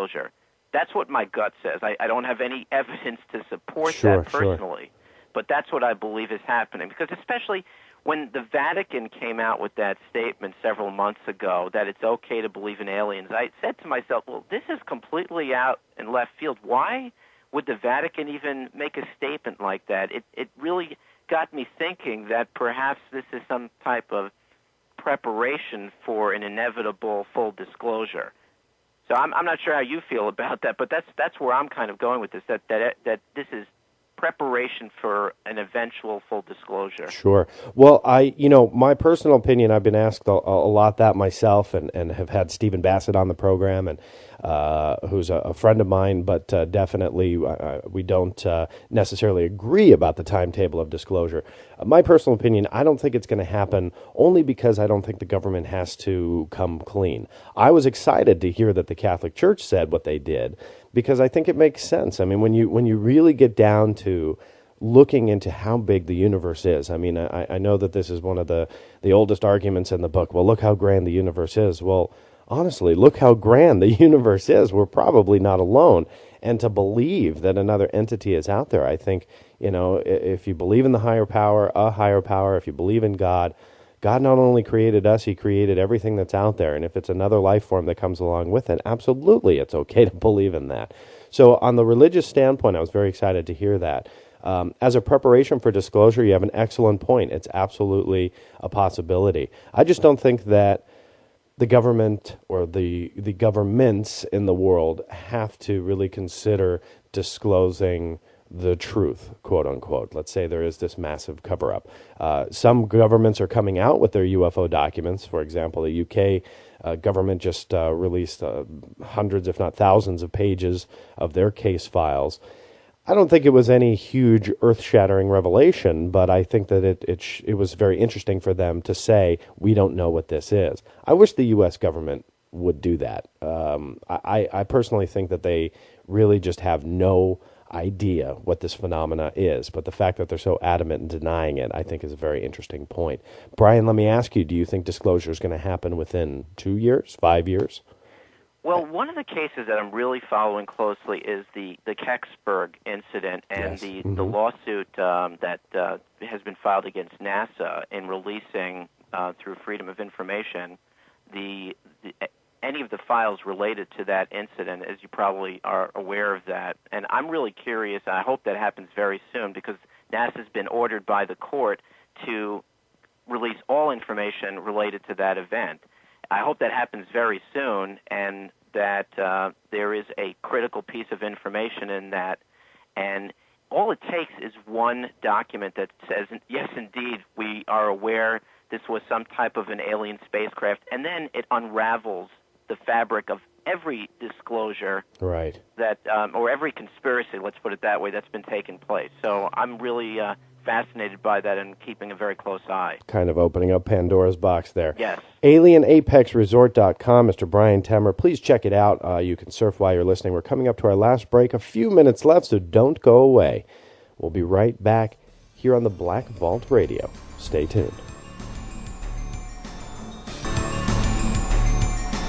disclosure. That's what my gut says. I don't have any evidence to support Sure, that personally, but that's what I believe is happening. Because especially when the Vatican came out with that statement several months ago that it's okay to believe in aliens, I said to myself, well, this is completely out in left field. Why would the Vatican even make a statement like that? It really got me thinking that perhaps this is some type of preparation for an inevitable full disclosure. So I'm not sure how you feel about that, but that's where I'm kind of going with this. That this is preparation for an eventual full disclosure. Sure. Well, my personal opinion, I've been asked a lot that myself, and have had Stephen Bassett on the program, and who's a friend of mine, but definitely we don't necessarily agree about the timetable of disclosure. My personal opinion, I don't think it's going to happen, only because I don't think the government has to come clean. I was excited to hear that the Catholic Church said what they did, because I think it makes sense. I mean, when you really get down to looking into how big the universe is. I mean, I know that this is one of the oldest arguments in the book. Well, look how grand the universe is. Well, honestly, look how grand the universe is. We're probably not alone. And to believe that another entity is out there, I think, if you believe in the higher power, if you believe in God, God not only created us, he created everything that's out there. And if it's another life form that comes along with it, absolutely, it's okay to believe in that. So on the religious standpoint, I was very excited to hear that. As a preparation for disclosure, you have an excellent point. It's absolutely a possibility. I just don't think that the government or the governments in the world have to really consider disclosing the truth, quote unquote. Let's say there is this massive cover-up. Some governments are coming out with their UFO documents. For example, the UK government just released hundreds, if not thousands, of pages of their case files. I don't think it was any huge earth-shattering revelation, but I think that it was very interesting for them to say, we don't know what this is. I wish the U.S. government would do that. I personally think that they really just have no idea what this phenomena is, but the fact that they're so adamant in denying it, I think, is a very interesting point. Brian, let me ask you, do you think disclosure is going to happen within 2 years, 5 years? Well, one of the cases that I'm really following closely is the Kecksburg incident and Yes. the lawsuit that has been filed against NASA in releasing through Freedom of Information any of the files related to that incident, as you probably are aware of that. And I'm really curious. I hope that happens very soon, because NASA's been ordered by the court to release all information related to that event. I hope that happens very soon, and that there is a critical piece of information in that. And all it takes is one document that says, yes, indeed, we are aware this was some type of an alien spacecraft, and then it unravels the fabric of every disclosure, right, that or every conspiracy, let's put it that way, that's been taking place. So I'm really fascinated by that and keeping a very close eye. Kind of opening up Pandora's box there. Yes. AlienApexResort.com, Mr. Bryan Temmer. Please check it out. You can surf while you're listening. We're coming up to our last break. A few minutes left, so don't go away. We'll be right back here on the Black Vault Radio. Stay tuned.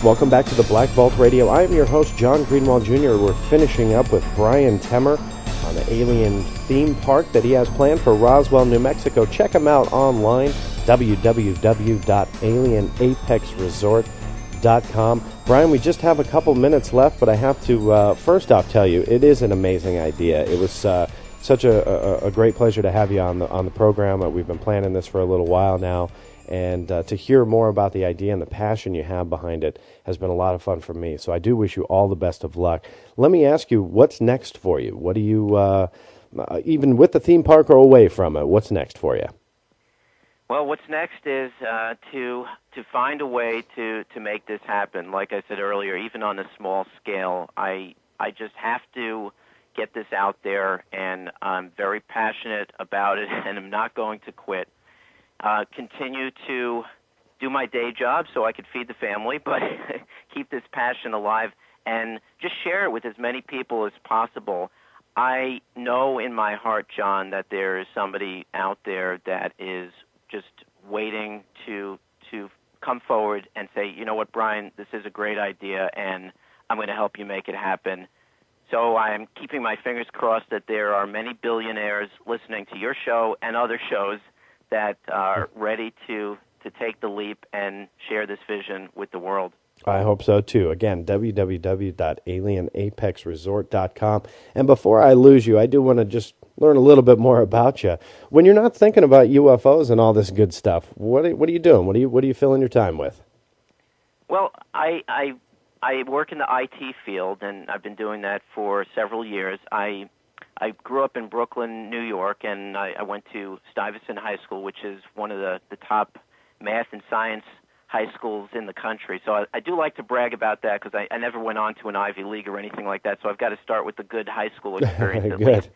Welcome back to the Black Vault Radio. I am your host, John Greenwald Jr. We're finishing up with Bryan Temmer on the alien theme park that he has planned for Roswell, New Mexico. Check him out online, www.alienapexresort.com. Brian, we just have a couple minutes left, but I have to first off tell you, it is an amazing idea. It was such a great pleasure to have you on the program. We've been planning this for a little while now. And to hear more about the idea and the passion you have behind it has been a lot of fun for me. So I do wish you all the best of luck. Let me ask you, what's next for you? What do you, even with the theme park or away from it, what's next for you? Well, what's next is to find a way to make this happen. Like I said earlier, even on a small scale, I just have to get this out there, and I'm very passionate about it, and I'm not going to quit. Continue to do my day job so I could feed the family, but keep this passion alive and just share it with as many people as possible. I know in my heart, John, that there is somebody out there that is just waiting to come forward and say, you know what, Brian, this is a great idea, and I'm going to help you make it happen. So I'm keeping my fingers crossed that there are many billionaires listening to your show and other shows that are ready to take the leap and share this vision with the world. I hope so, too. Again, www.alienapexresort.com. And before I lose you, I do want to just learn a little bit more about you. When you're not thinking about UFOs and all this good stuff, what are you doing? What are you filling your time with? Well, I work in the IT field, and I've been doing that for several years. I grew up in Brooklyn, New York, and I went to Stuyvesant High School, which is one of the top math and science high schools in the country. So I do like to brag about that because I never went on to an Ivy League or anything like that. So I've got to start with the good high school experience at least.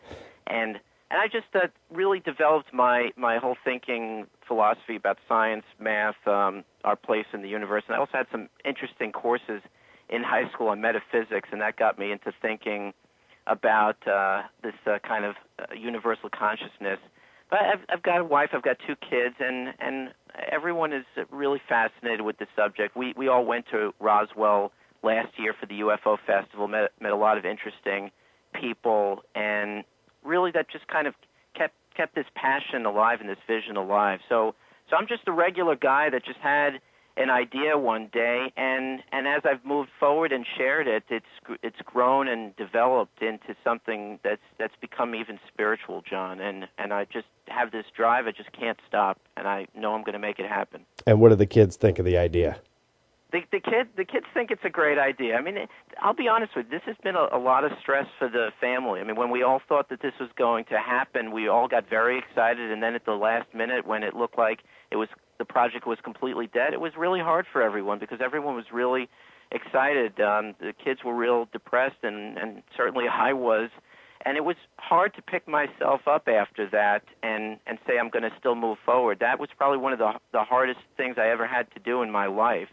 And I just really developed my whole thinking philosophy about science, math, our place in the universe. And I also had some interesting courses in high school on metaphysics, and that got me into thinking about this kind of universal consciousness. But I've got a wife, I've got 2 kids, and everyone is really fascinated with the subject. We all went to Roswell last year for the UFO Festival, met a lot of interesting people, and really that just kind of kept this passion alive and this vision alive. So I'm just a regular guy that just had an idea one day, and as I've moved forward and shared it, it's grown and developed into something that's become even spiritual, John. And I just have this drive. I just can't stop, and I know I'm going to make it happen. And what do the kids think of the idea? The kids think it's a great idea. I mean, I'll be honest with you, this has been a lot of stress for the family. I mean, when we all thought that this was going to happen, we all got very excited, and then at the last minute, when it looked like the project was completely dead, it was really hard for everyone because everyone was really excited. The kids were real depressed, and certainly I was. And it was hard to pick myself up after that and say I'm going to still move forward. That was probably one of the hardest things I ever had to do in my life.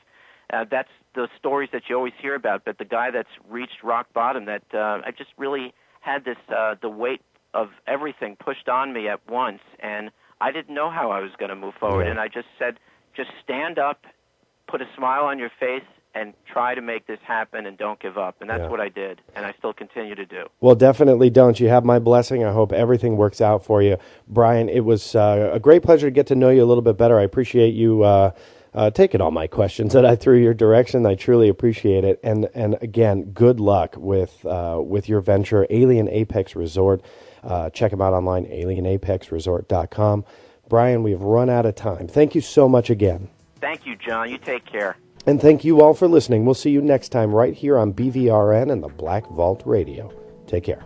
That's the stories that you always hear about, but the guy that's reached rock bottom, that I just really had this the weight of everything pushed on me at once, and I didn't know how I was going to move forward. And I just said, just stand up, put a smile on your face, and try to make this happen, and don't give up. And that's what I did, and I still continue to do. Well, definitely don't. You have my blessing. I hope everything works out for you. Bryan, it was a great pleasure to get to know you a little bit better. I appreciate you taking all my questions that I threw your direction. I truly appreciate it. And again, good luck with your venture, Alien Apex Resort. Check them out online, alienapexresort.com. Bryan, we've run out of time. Thank you so much again. Thank you, John. You take care. And thank you all for listening. We'll see you next time right here on BVRN and the Black Vault Radio. Take care.